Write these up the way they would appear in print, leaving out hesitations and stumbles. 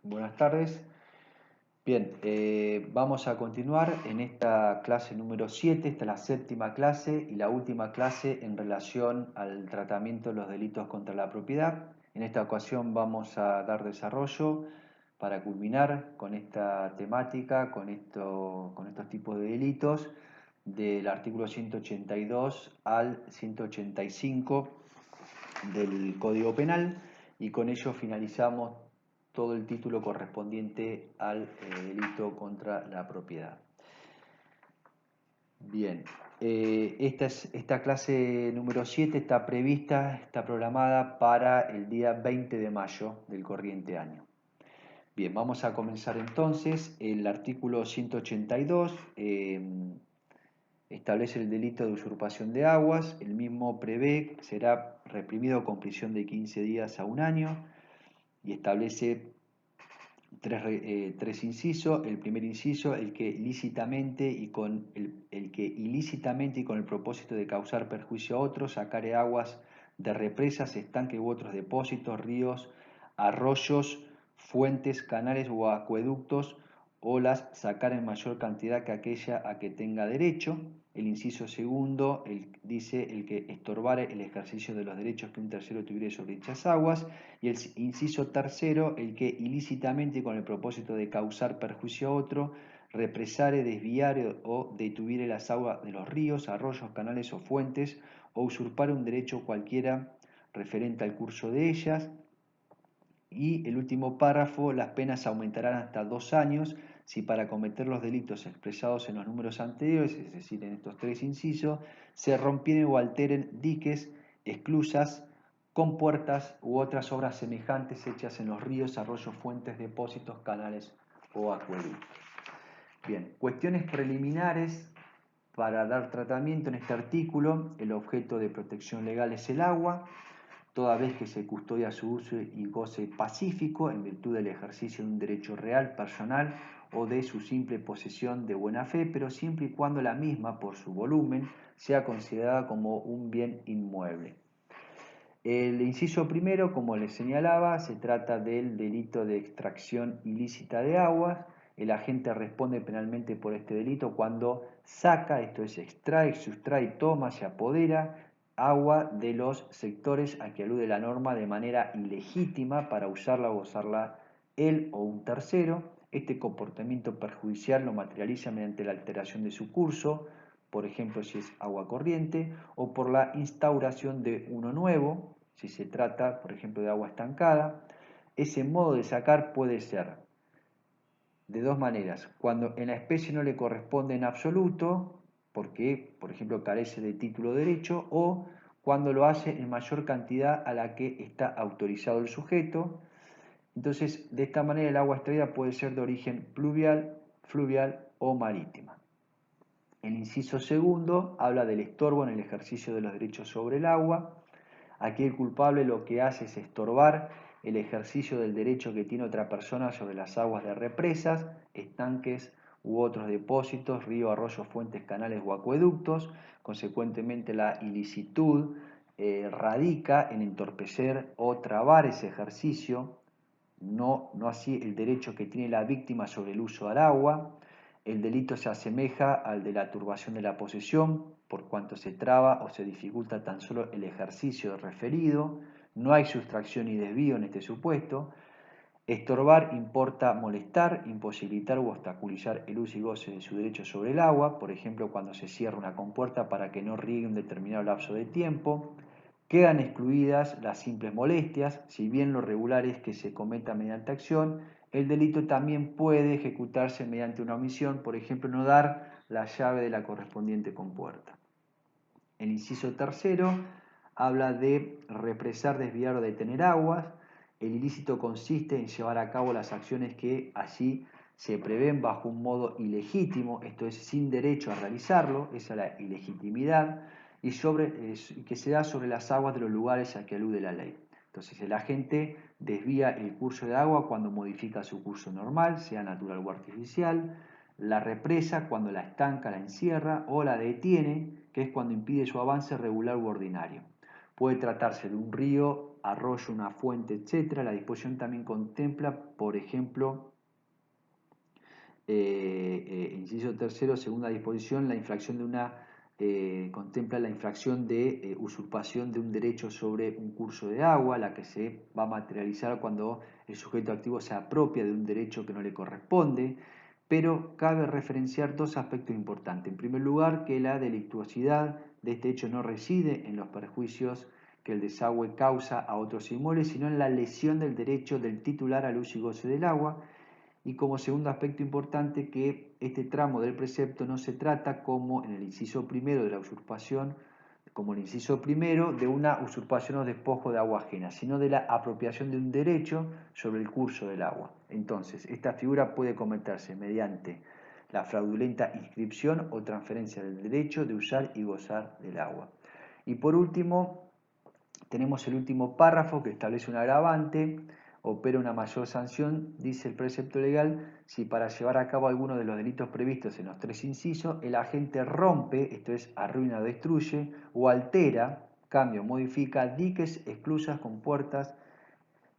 Buenas tardes. Bien, vamos a continuar en esta clase número 7, esta es la séptima clase y la última clase en relación al tratamiento de los delitos contra la propiedad. En esta ocasión vamos a dar desarrollo para culminar con esta temática, con estos tipos de delitos, del artículo 182 al 185 del Código Penal, y con ello finalizamos todo el título correspondiente al delito contra la propiedad. Bien, esta clase número 7 está prevista, está programada para el día 20 de mayo del corriente año. Bien, vamos a comenzar entonces. El artículo 182 establece el delito de usurpación de aguas. El mismo prevé que será reprimido con prisión de 15 días a un año y establece tres incisos. El primer inciso, el que ilícitamente y con el propósito de causar perjuicio a otros, sacare aguas de represas, estanques u otros depósitos, ríos, arroyos, fuentes, canales o acueductos, o las sacar en mayor cantidad que aquella a que tenga derecho. El inciso segundo dice el que estorbare el ejercicio de los derechos que un tercero tuviere sobre dichas aguas. Y el inciso tercero, el que ilícitamente y con el propósito de causar perjuicio a otro, represare, desviare o detuviere las aguas de los ríos, arroyos, canales o fuentes, o usurpare un derecho cualquiera referente al curso de ellas. Y el último párrafo, las penas aumentarán hasta 2 años si para cometer los delitos expresados en los números anteriores, es decir, en estos tres incisos, se rompieren o alteren diques, esclusas, compuertas u otras obras semejantes hechas en los ríos, arroyos, fuentes, depósitos, canales o acueductos. Bien, cuestiones preliminares para dar tratamiento en este artículo. El objeto de protección legal es el agua, toda vez que se custodia su uso y goce pacífico en virtud del ejercicio de un derecho real, personal o de su simple posesión de buena fe, pero siempre y cuando la misma, por su volumen, sea considerada como un bien inmueble. El inciso primero, como les señalaba, se trata del delito de extracción ilícita de aguas. El agente responde penalmente por este delito cuando saca, esto es, extrae, sustrae, toma, se apodera agua de los sectores a que alude la norma de manera ilegítima para usarla o gozarla él o un tercero. Este comportamiento perjudicial lo materializa mediante la alteración de su curso, por ejemplo si es agua corriente, o por la instauración de uno nuevo, si se trata, por ejemplo, de agua estancada. Ese modo de sacar puede ser de dos maneras: cuando en la especie no le corresponde en absoluto, porque, por ejemplo, carece de título de derecho, o cuando lo hace en mayor cantidad a la que está autorizado el sujeto. Entonces, de esta manera el agua extraída puede ser de origen pluvial, fluvial o marítima. El inciso segundo habla del estorbo en el ejercicio de los derechos sobre el agua. Aquí el culpable lo que hace es estorbar el ejercicio del derecho que tiene otra persona sobre las aguas de represas, estanques u otros depósitos, ríos, arroyos, fuentes, canales o acueductos. Consecuentemente, la ilicitud radica en entorpecer o trabar ese ejercicio, no así el derecho que tiene la víctima sobre el uso del agua. El delito se asemeja al de la turbación de la posesión, por cuanto se traba o se dificulta tan solo el ejercicio referido. No hay sustracción ni desvío en este supuesto. Estorbar importa molestar, imposibilitar u obstaculizar el uso y goce de su derecho sobre el agua, por ejemplo, cuando se cierra una compuerta para que no riegue un determinado lapso de tiempo. Quedan excluidas las simples molestias. Si bien lo regular es que se cometa mediante acción, el delito también puede ejecutarse mediante una omisión, por ejemplo, no dar la llave de la correspondiente compuerta. El inciso tercero habla de represar, desviar o detener aguas. El ilícito consiste en llevar a cabo las acciones que allí se prevén bajo un modo ilegítimo, esto es, sin derecho a realizarlo, esa es la ilegitimidad, y que se da sobre las aguas de los lugares a que alude la ley. Entonces el agente desvía el curso de agua cuando modifica su curso normal, sea natural o artificial, la represa cuando la estanca, la encierra, o la detiene, que es cuando impide su avance regular u ordinario. Puede tratarse de un río arroyo, una fuente, etc. La disposición también contempla, por ejemplo, inciso tercero, segunda disposición, la infracción de contempla la infracción de usurpación de un derecho sobre un curso de agua, la que se va a materializar cuando el sujeto activo se apropia de un derecho que no le corresponde, pero cabe referenciar dos aspectos importantes. En primer lugar, que la delictuosidad de este hecho no reside en los perjuicios que el desagüe causa a otros inmuebles, sino en la lesión del derecho del titular al uso y goce del agua. Y como segundo aspecto importante, que este tramo del precepto no se trata como en el inciso primero de la usurpación, como el inciso primero de una usurpación o despojo de agua ajena, sino de la apropiación de un derecho sobre el curso del agua. Entonces, esta figura puede cometerse mediante la fraudulenta inscripción o transferencia del derecho de usar y gozar del agua. Y por último, tenemos el último párrafo que establece un agravante, opera una mayor sanción, dice el precepto legal, si para llevar a cabo alguno de los delitos previstos en los tres incisos, el agente rompe, esto es, arruina o destruye, o altera, cambia o modifica diques, esclusas, compuertas,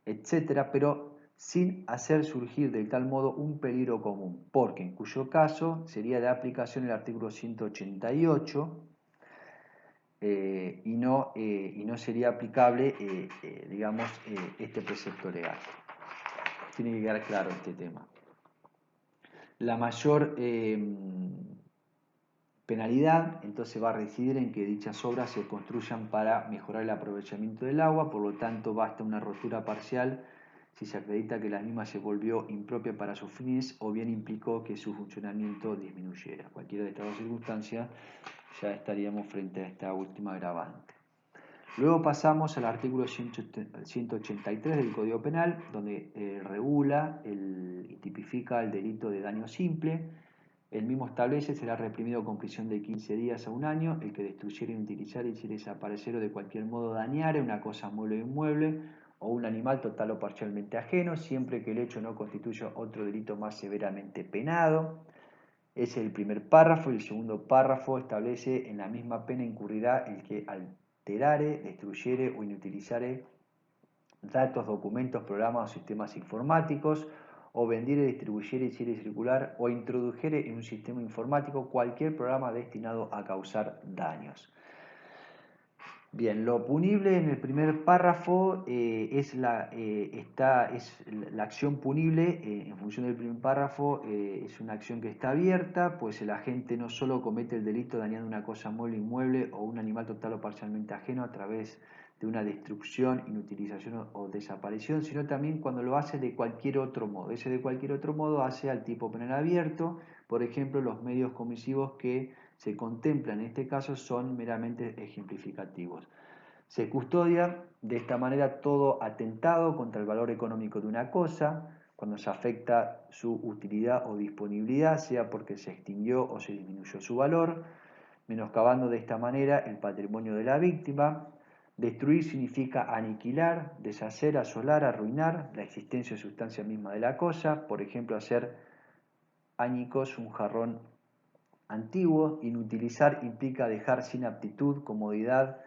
etcétera, pero sin hacer surgir de tal modo un peligro común, porque en cuyo caso sería de aplicación el artículo 188, y no sería aplicable, digamos, este precepto legal. Tiene que quedar claro este tema. La mayor penalidad entonces va a residir en que dichas obras se construyan para mejorar el aprovechamiento del agua, por lo tanto basta una rotura parcial si se acredita que la misma se volvió impropia para sus fines o bien implicó que su funcionamiento disminuyera. Cualquiera de estas dos circunstancias ya estaríamos frente a esta última agravante. Luego pasamos al artículo 183 del Código Penal, donde regula y tipifica el delito de daño simple. El mismo establece: será reprimido con prisión de 15 días a un año el que destruyere, inutilizar, hiciere desaparecer o de cualquier modo dañare una cosa mueble o inmueble o un animal total o parcialmente ajeno, siempre que el hecho no constituya otro delito más severamente penado. Ese es el primer párrafo, y el segundo párrafo establece: en la misma pena incurrirá el que alterare, destruyere o inutilizare datos, documentos, programas o sistemas informáticos, o vendiere, distribuyere, hiciere circular o introdujere en un sistema informático cualquier programa destinado a causar daños. Bien, lo punible en el primer párrafo es la acción punible, en función del primer párrafo, es una acción que está abierta, pues el agente no solo comete el delito dañando una cosa mueble, inmueble o un animal total o parcialmente ajeno a través de una destrucción, inutilización o desaparición, sino también cuando lo hace de cualquier otro modo. Ese de cualquier otro modo hace al tipo penal abierto. Por ejemplo, los medios comisivos que se contemplan en este caso son meramente ejemplificativos. Se custodia de esta manera todo atentado contra el valor económico de una cosa, cuando se afecta su utilidad o disponibilidad, sea porque se extinguió o se disminuyó su valor, menoscabando de esta manera el patrimonio de la víctima. Destruir significa aniquilar, deshacer, asolar, arruinar la existencia o sustancia misma de la cosa, por ejemplo, hacer añicos un jarrón antiguo. Inutilizar implica dejar sin aptitud, comodidad,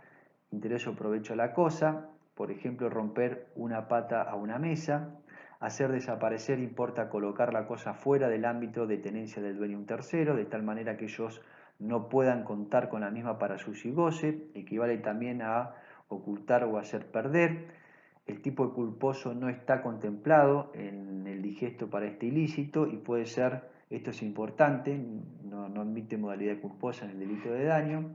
interés o provecho a la cosa, por ejemplo, romper una pata a una mesa. Hacer desaparecer importa colocar la cosa fuera del ámbito de tenencia del dueño un tercero, de tal manera que ellos no puedan contar con la misma para su uso y goce. Equivale también a ocultar o hacer perder. El tipo de culposo no está contemplado en el digesto para este ilícito y puede ser, esto es importante, no admite modalidad culposa en el delito de daño,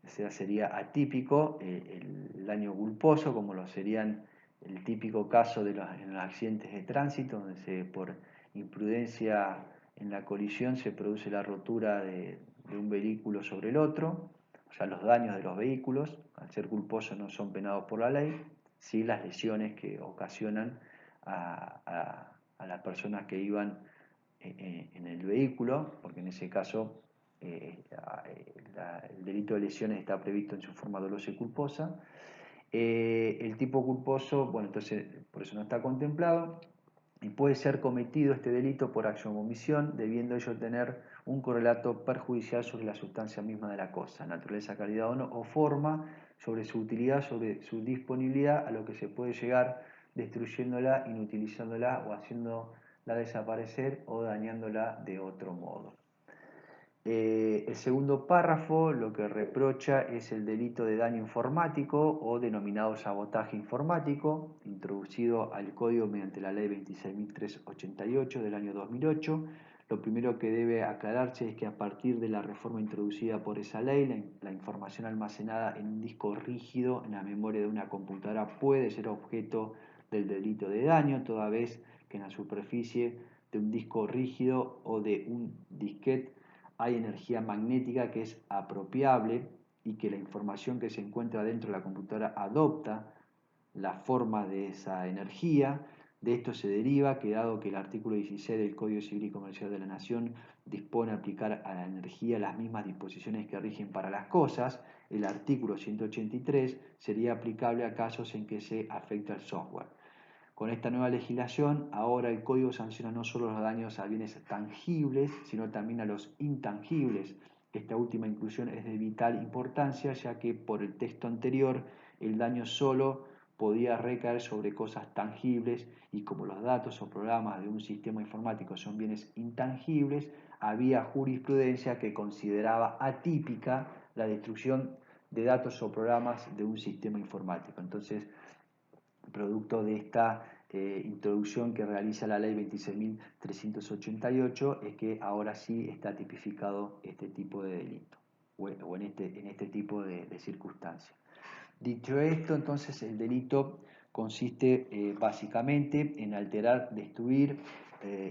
o sea, sería atípico el daño culposo, como lo serían el típico caso en los accidentes de tránsito, donde por imprudencia en la colisión se produce la rotura de un vehículo sobre el otro, o sea, los daños de los vehículos, al ser culposos no son penados por la ley, sí las lesiones que ocasionan a las personas que iban en el vehículo, porque en ese caso el delito de lesiones está previsto en su forma dolosa y culposa. El tipo culposo, bueno, entonces por eso no está contemplado, y puede ser cometido este delito por acción o omisión, debiendo ello tener un correlato perjudicial sobre la sustancia misma de la cosa, naturaleza, calidad o forma, sobre su utilidad, sobre su disponibilidad, a lo que se puede llegar destruyéndola, inutilizándola o haciéndola desaparecer o dañándola de otro modo. El segundo párrafo lo que reprocha es el delito de daño informático o denominado sabotaje informático, introducido al Código mediante la Ley 26.388 del año 2008. Lo primero que debe aclararse es que a partir de la reforma introducida por esa ley, la información almacenada en un disco rígido en la memoria de una computadora puede ser objeto del delito de daño, toda vez que en la superficie de un disco rígido o de un disquete hay energía magnética que es apropiable y que la información que se encuentra dentro de la computadora adopta la forma de esa energía. De esto se deriva que dado que el artículo 16 del Código Civil y Comercial de la Nación dispone a aplicar a la energía las mismas disposiciones que rigen para las cosas, el artículo 183 sería aplicable a casos en que se afecta el software. Con esta nueva legislación, ahora el código sanciona no solo los daños a bienes tangibles, sino también a los intangibles. Esta última inclusión es de vital importancia, ya que por el texto anterior el daño solo podía recaer sobre cosas tangibles y como los datos o programas de un sistema informático son bienes intangibles, había jurisprudencia que consideraba atípica la destrucción de datos o programas de un sistema informático. Entonces, producto de esta introducción que realiza la ley 26.388 es que ahora sí está tipificado este tipo de delito o en este tipo de circunstancias. Dicho esto, entonces el delito consiste básicamente en alterar, destruir,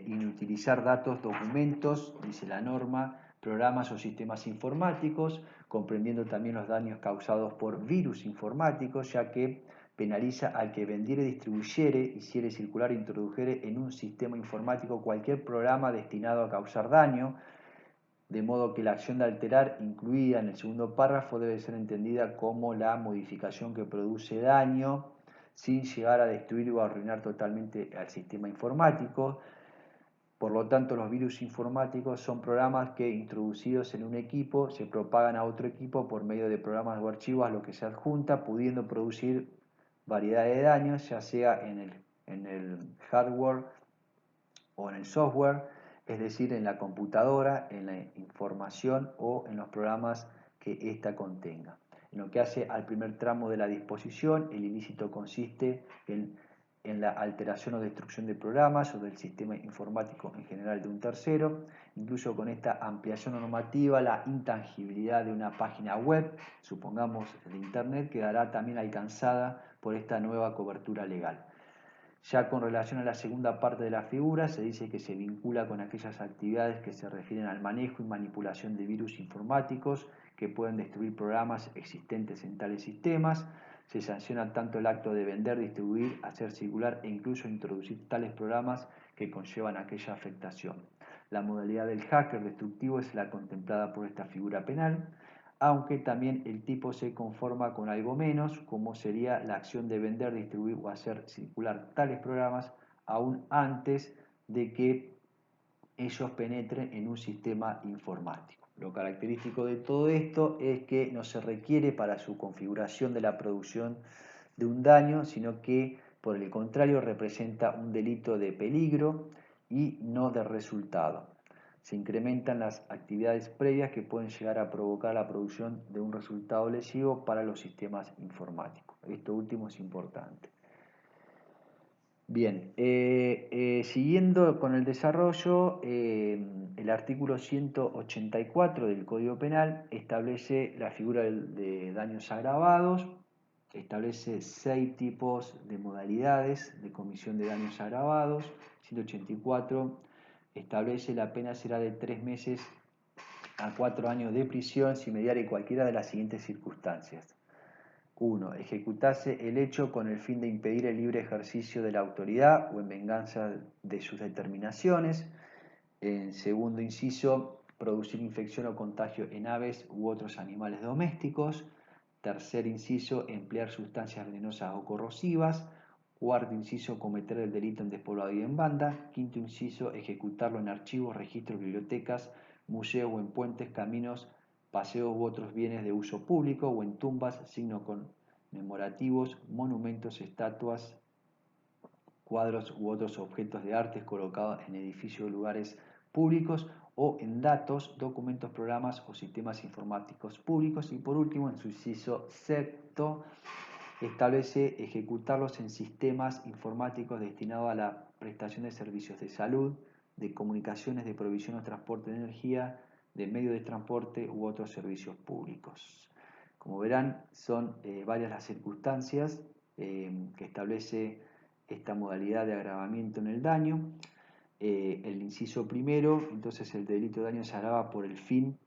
inutilizar datos, documentos, dice la norma, programas o sistemas informáticos, comprendiendo también los daños causados por virus informáticos, ya que penaliza al que vendiere, distribuyere, hiciere circular e introdujere en un sistema informático cualquier programa destinado a causar daño, de modo que la acción de alterar incluida en el segundo párrafo debe ser entendida como la modificación que produce daño sin llegar a destruir o arruinar totalmente al sistema informático. Por lo tanto, los virus informáticos son programas que, introducidos en un equipo, se propagan a otro equipo por medio de programas o archivos a los que se adjunta, pudiendo producir variedad de daños, ya sea en el hardware o en el software, es decir, en la computadora, en la información o en los programas que ésta contenga. En lo que hace al primer tramo de la disposición, el ilícito consiste en la alteración o destrucción de programas o del sistema informático en general de un tercero. Incluso con esta ampliación normativa, la intangibilidad de una página web, supongamos de Internet, quedará también alcanzada por esta nueva cobertura legal. Ya con relación a la segunda parte de la figura, se dice que se vincula con aquellas actividades que se refieren al manejo y manipulación de virus informáticos que pueden destruir programas existentes en tales sistemas. Se sanciona tanto el acto de vender, distribuir, hacer circular e incluso introducir tales programas que conllevan aquella afectación. La modalidad del hacker destructivo es la contemplada por esta figura penal, aunque también el tipo se conforma con algo menos, como sería la acción de vender, distribuir o hacer circular tales programas aún antes de que ellos penetren en un sistema informático. Lo característico de todo esto es que no se requiere para su configuración de la producción de un daño, sino que por el contrario representa un delito de peligro y no de resultado. Se incrementan las actividades previas que pueden llegar a provocar la producción de un resultado lesivo para los sistemas informáticos. Esto último es importante. Bien, siguiendo con el desarrollo, el artículo 184 del Código Penal establece la figura de daños agravados, establece 6 tipos de modalidades de comisión de daños agravados. 184 establece la pena será de 3 meses a 4 años de prisión si mediare cualquiera de las siguientes circunstancias. 1. Ejecutase el hecho con el fin de impedir el libre ejercicio de la autoridad o en venganza de sus determinaciones. En segundo inciso, producir infección o contagio en aves u otros animales domésticos. Tercer inciso, emplear sustancias venenosas o corrosivas. Cuarto inciso, cometer el delito en despoblado y en banda. Quinto inciso, ejecutarlo en archivos, registros, bibliotecas, museos o en puentes, caminos, paseos u otros bienes de uso público, o en tumbas, signos conmemorativos, monumentos, estatuas, cuadros u otros objetos de arte colocados en edificios o lugares públicos, o en datos, documentos, programas o sistemas informáticos públicos. Y por último, en su inciso sexto, establece ejecutarlos en sistemas informáticos destinados a la prestación de servicios de salud, de comunicaciones, de provisión o transporte de energía, de medios de transporte u otros servicios públicos. Como verán, son varias las circunstancias que establece esta modalidad de agravamiento en el daño. El inciso primero, entonces el delito de daño se agrava por el fin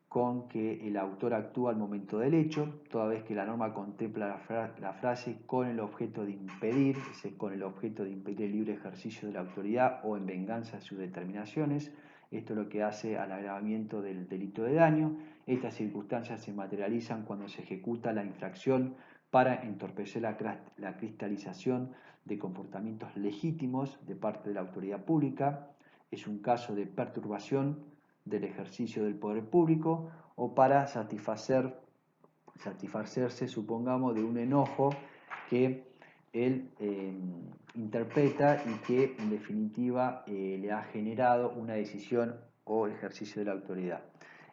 con que el autor actúa al momento del hecho, toda vez que la norma contempla la frase con el objeto de impedir, con el objeto de impedir el libre ejercicio de la autoridad o en venganza de sus determinaciones. Esto es lo que hace al agravamiento del delito de daño. Estas circunstancias se materializan cuando se ejecuta la infracción para entorpecer la cristalización de comportamientos legítimos de parte de la autoridad pública. Es un caso de perturbación del ejercicio del poder público, o para satisfacerse, supongamos, de un enojo que él interpreta y que en definitiva le ha generado una decisión o ejercicio de la autoridad.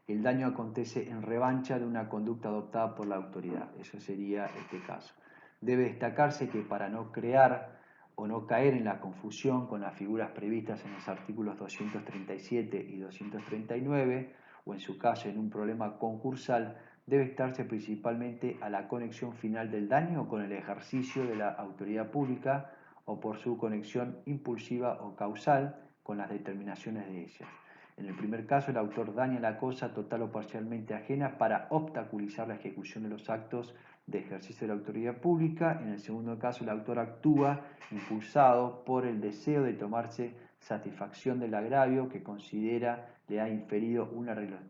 El daño acontece en revancha de una conducta adoptada por la autoridad. Eso sería este caso. Debe destacarse que para no crear o no caer en la confusión con las figuras previstas en los artículos 237 y 239, o en su caso en un problema concursal, debe estarse principalmente a la conexión final del daño con el ejercicio de la autoridad pública, o por su conexión impulsiva o causal con las determinaciones de ella. En el primer caso, el autor daña la cosa total o parcialmente ajena para obstaculizar la ejecución de los actos de ejercicio de la autoridad pública. En el segundo caso, el autor actúa impulsado por el deseo de tomarse satisfacción del agravio que considera le ha inferido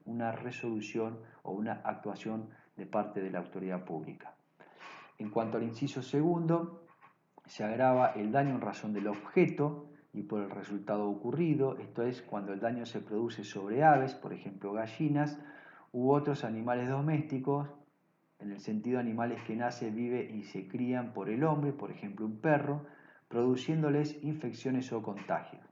una resolución o una actuación de parte de la autoridad pública. En cuanto al inciso segundo, se agrava el daño en razón del objeto y por el resultado ocurrido, esto es cuando el daño se produce sobre aves, por ejemplo gallinas, u otros animales domésticos, en el sentido animales que nacen, viven y se crían por el hombre, por ejemplo un perro, produciéndoles infecciones o contagios.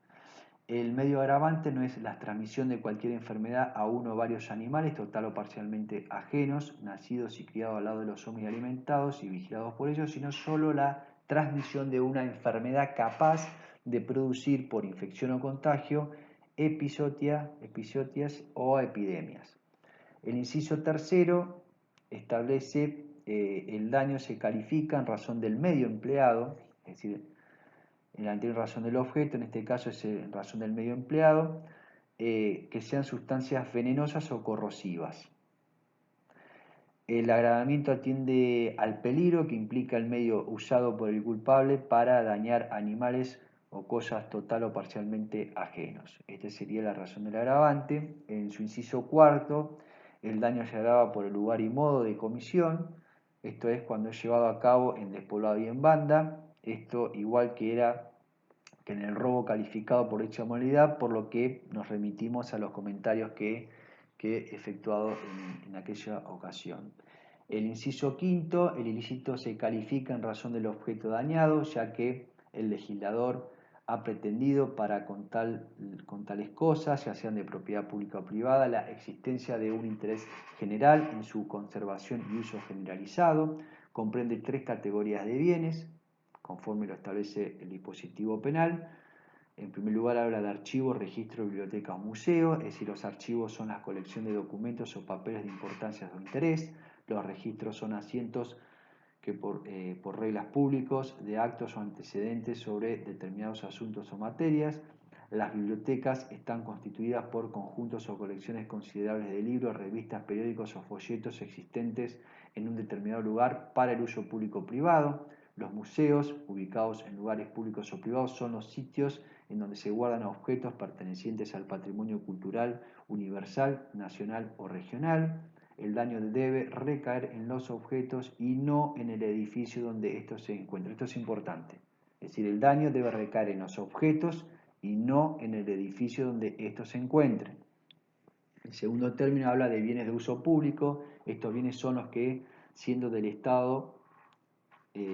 El medio agravante no es la transmisión de cualquier enfermedad a uno o varios animales total o parcialmente ajenos, nacidos y criados al lado de los hombres y alimentados y vigilados por ellos, sino solo la transmisión de una enfermedad capaz de producir por infección o contagio epizootias o epidemias. El inciso tercero establece el daño se califica en razón del medio empleado, es decir, en la anterior razón del objeto, en este caso es en razón del medio empleado, que sean sustancias venenosas o corrosivas. El agravamiento atiende al peligro que implica el medio usado por el culpable para dañar animales o cosas total o parcialmente ajenos. Esta sería la razón del agravante. En su inciso cuarto, el daño se agrava por el lugar y modo de comisión, esto es cuando es llevado a cabo en despoblado y en banda. Esto igual que era que en el robo calificado por dicha modalidad, por lo que nos remitimos a los comentarios que he efectuado en aquella ocasión. El inciso quinto, el ilícito se califica en razón del objeto dañado, ya que el legislador ha pretendido para con tales cosas, ya sean de propiedad pública o privada, la existencia de un interés general en su conservación y uso generalizado. Comprende tres categorías de bienes, conforme lo establece el dispositivo penal. En primer lugar habla de archivos, registros, bibliotecas o museos, es decir, los archivos son la colección de documentos o papeles de importancia o interés, los registros son asientos que por reglas públicos de actos o antecedentes sobre determinados asuntos o materias. Las bibliotecas están constituidas por conjuntos o colecciones considerables de libros, revistas, periódicos o folletos existentes en un determinado lugar para el uso público o privado. Los museos, ubicados en lugares públicos o privados, son los sitios en donde se guardan objetos pertenecientes al patrimonio cultural universal, nacional o regional. El daño debe recaer en los objetos y no en el edificio donde estos se encuentran. Esto es importante. Es decir, el daño debe recaer en los objetos y no en el edificio donde estos se encuentren. El segundo término habla de bienes de uso público. Estos bienes son los que, siendo del Estado,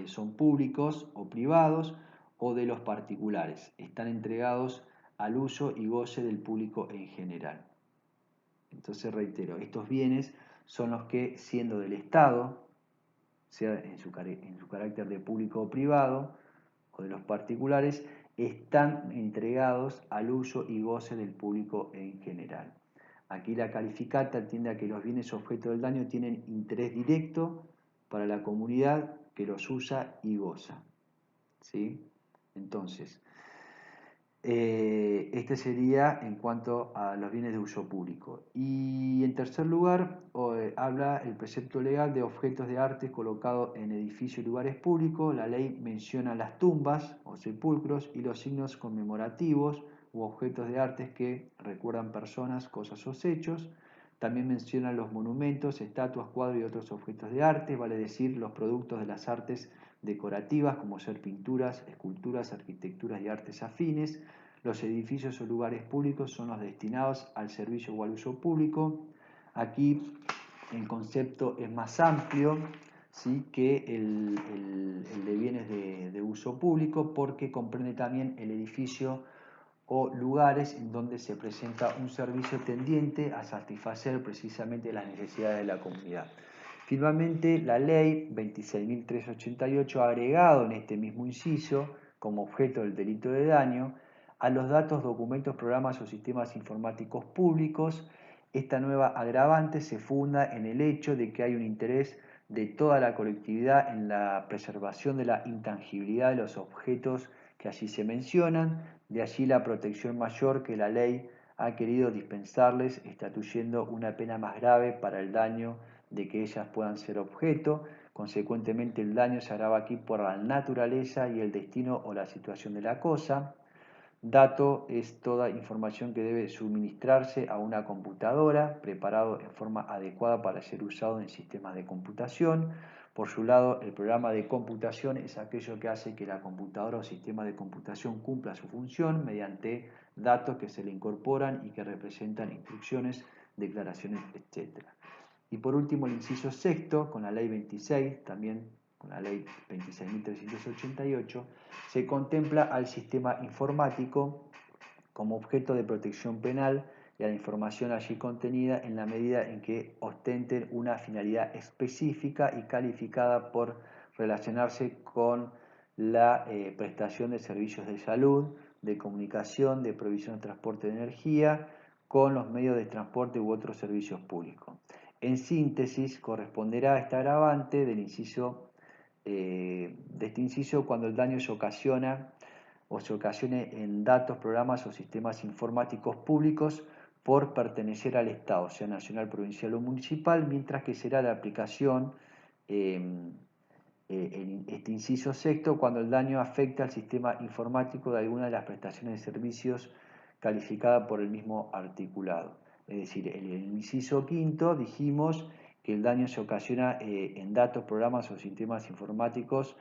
son públicos o privados o de los particulares. Están entregados al uso y goce del público en general. Entonces reitero, estos bienes son los que, siendo del Estado, sea en su carácter de público o privado, o de los particulares, están entregados al uso y goce del público en general. Aquí la calificata atiende a que los bienes objeto del daño tienen interés directo para la comunidad que los usa y goza. ¿Sí? Entonces, este sería en cuanto a los bienes de uso público. Y en tercer lugar, habla el precepto legal de objetos de arte colocados en edificios y lugares públicos. La ley menciona las tumbas o sepulcros y los signos conmemorativos u objetos de arte que recuerdan personas, cosas o hechos. También menciona los monumentos, estatuas, cuadros y otros objetos de arte, vale decir, los productos de las artes decorativas, como ser pinturas, esculturas, arquitecturas y artes afines. Los edificios o lugares públicos son los destinados al servicio o al uso público. Aquí el concepto es más amplio, ¿sí?, que el de bienes de uso público, porque comprende también el edificio o lugares en donde se presenta un servicio tendiente a satisfacer precisamente las necesidades de la comunidad. Finalmente, la ley 26.388 ha agregado en este mismo inciso, como objeto del delito de daño, a los datos, documentos, programas o sistemas informáticos públicos. Esta nueva agravante se funda en el hecho de que hay un interés de toda la colectividad en la preservación de la intangibilidad de los objetos que allí se mencionan, de allí la protección mayor que la ley ha querido dispensarles, estatuyendo una pena más grave para el daño de que ellas puedan ser objeto. Consecuentemente, el daño se agrava aquí por la naturaleza y el destino o la situación de la cosa. Dato es toda información que debe suministrarse a una computadora, preparado en forma adecuada para ser usado en sistemas de computación. Por su lado, el programa de computación es aquello que hace que la computadora o sistema de computación cumpla su función mediante datos que se le incorporan y que representan instrucciones, declaraciones, etc. Y por último, el inciso sexto, con la ley 26, también con la ley 26.388, se contempla al sistema informático como objeto de protección penal y a la información allí contenida en la medida en que ostenten una finalidad específica y calificada por relacionarse con la prestación de servicios de salud, de comunicación, de provisión de transporte de energía, con los medios de transporte u otros servicios públicos. En síntesis, corresponderá a esta agravante de este inciso cuando el daño se ocasione en datos, programas o sistemas informáticos públicos por pertenecer al Estado, sea nacional, provincial o municipal, mientras que será de aplicación en este inciso sexto cuando el daño afecta al sistema informático de alguna de las prestaciones de servicios calificada por el mismo articulado. Es decir, en el inciso quinto dijimos que el daño se ocasiona en datos, programas o sistemas informáticos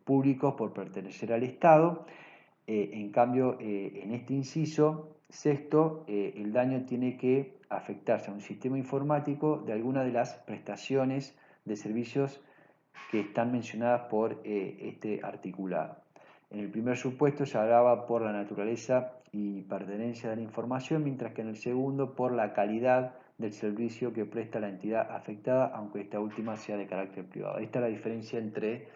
públicos por pertenecer al Estado. En cambio, en este inciso sexto, el daño tiene que afectarse a un sistema informático de alguna de las prestaciones de servicios que están mencionadas por este articulado. En el primer supuesto se agrava por la naturaleza y pertenencia de la información, mientras que en el segundo por la calidad del servicio que presta la entidad afectada, aunque esta última sea de carácter privado. Esta es la diferencia entre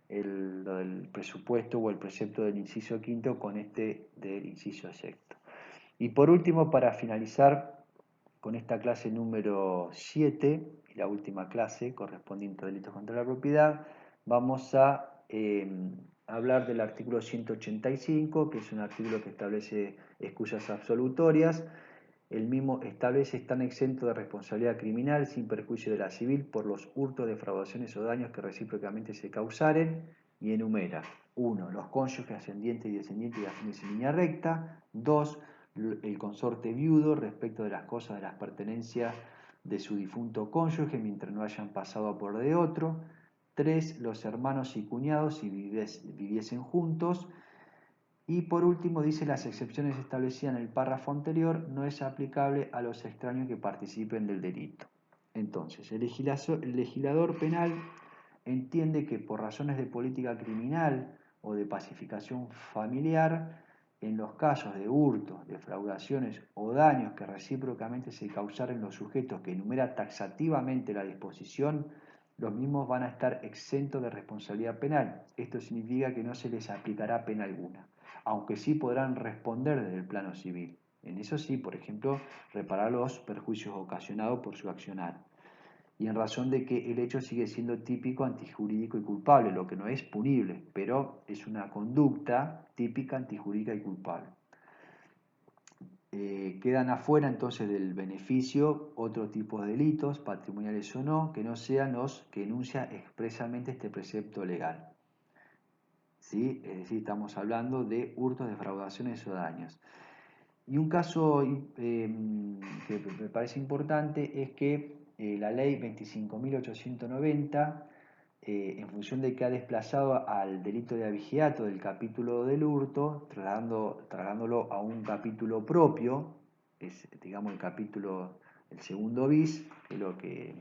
lo del presupuesto o el precepto del inciso quinto con este del inciso sexto. Y por último, para finalizar con esta clase número 7, y la última clase correspondiente a delitos contra la propiedad, vamos a hablar del artículo 185, que es un artículo que establece excusas absolutorias. El mismo establece están exentos de responsabilidad criminal sin perjuicio de la civil por los hurtos, defraudaciones o daños que recíprocamente se causaren, y enumera: 1. Los cónyuges ascendientes y descendientes y afines en línea recta. 2. El consorte viudo respecto de las cosas de las pertenencias de su difunto cónyuge mientras no hayan pasado a poder de otro. 3. Los hermanos y cuñados si viviesen juntos. Y por último dice las excepciones establecidas en el párrafo anterior no es aplicable a los extraños que participen del delito. Entonces, el legislador penal entiende que por razones de política criminal o de pacificación familiar, en los casos de hurtos, defraudaciones o daños que recíprocamente se causaren los sujetos que enumera taxativamente la disposición, los mismos van a estar exentos de responsabilidad penal. Esto significa que no se les aplicará pena alguna, aunque sí podrán responder desde el plano civil. En eso sí, por ejemplo, reparar los perjuicios ocasionados por su accionar. Y en razón de que el hecho sigue siendo típico, antijurídico y culpable, lo que no es punible, pero es una conducta típica, antijurídica y culpable. Quedan afuera entonces del beneficio otro tipo de delitos, patrimoniales o no, que no sean los que enuncia expresamente este precepto legal. ¿Sí? Es decir, estamos hablando de hurtos, defraudaciones o daños. Y un caso que me parece importante es que la ley 25.890, en función de que ha desplazado al delito de abigeato del capítulo del hurto, trasladándolo a un capítulo propio, es digamos el capítulo, el segundo bis, que es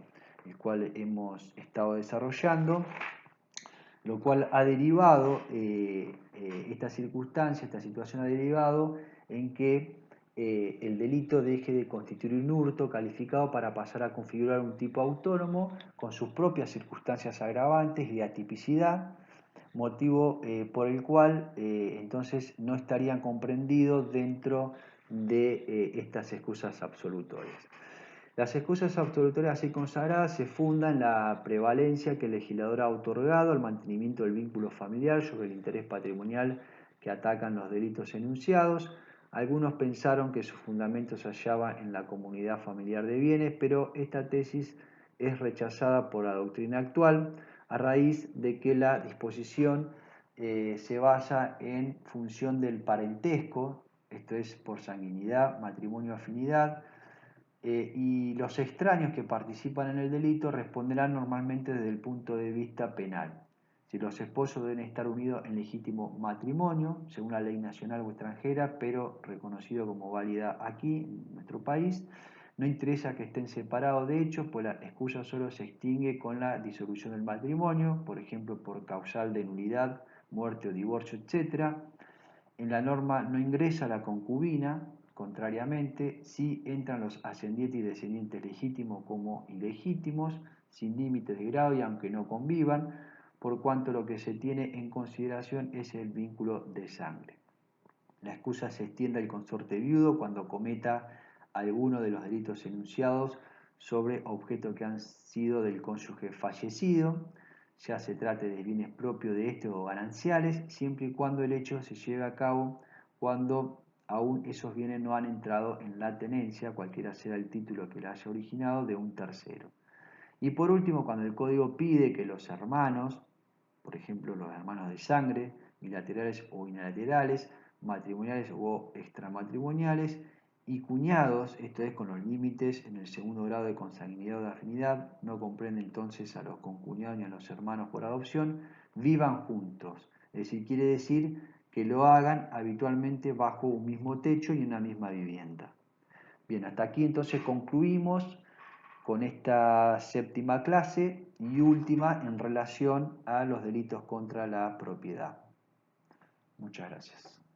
el cual hemos estado desarrollando, lo cual ha derivado, esta circunstancia, esta situación ha derivado en que el delito deje de constituir un hurto calificado para pasar a configurar un tipo autónomo con sus propias circunstancias agravantes y atipicidad, motivo por el cual entonces no estarían comprendidos dentro de estas excusas absolutorias. Las excusas absolutorias así consagradas se fundan en la prevalencia que el legislador ha otorgado al mantenimiento del vínculo familiar sobre el interés patrimonial que atacan los delitos enunciados. Algunos pensaron que su fundamento se hallaba en la comunidad familiar de bienes, pero esta tesis es rechazada por la doctrina actual a raíz de que la disposición se basa en función del parentesco, esto es por sanguinidad, matrimonio, afinidad, y los extraños que participan en el delito responderán normalmente desde el punto de vista penal. Si los esposos deben estar unidos en legítimo matrimonio, según la ley nacional o extranjera, pero reconocido como válida aquí, en nuestro país, no interesa que estén separados de hecho, pues la excusa solo se extingue con la disolución del matrimonio, por ejemplo, por causal de nulidad, muerte o divorcio, etc. En la norma no ingresa la concubina, contrariamente, sí entran los ascendientes y descendientes legítimos como ilegítimos, sin límites de grado y aunque no convivan, por cuanto lo que se tiene en consideración es el vínculo de sangre. La excusa se extiende al consorte viudo cuando cometa alguno de los delitos enunciados sobre objetos que han sido del cónyuge fallecido, ya se trate de bienes propios de este o gananciales, siempre y cuando el hecho se lleve a cabo cuando aún esos bienes no han entrado en la tenencia, cualquiera sea el título que la haya originado, de un tercero. Y por último, cuando el código pide que los hermanos, por ejemplo los hermanos de sangre, bilaterales o unilaterales, matrimoniales o extramatrimoniales, y cuñados, esto es con los límites en el segundo grado de consanguinidad o de afinidad, no comprende entonces a los concuñados ni a los hermanos por adopción, vivan juntos. Es decir, quiere decir que lo hagan habitualmente bajo un mismo techo y en una misma vivienda. Bien, hasta aquí entonces concluimos con esta séptima clase y última en relación a los delitos contra la propiedad. Muchas gracias.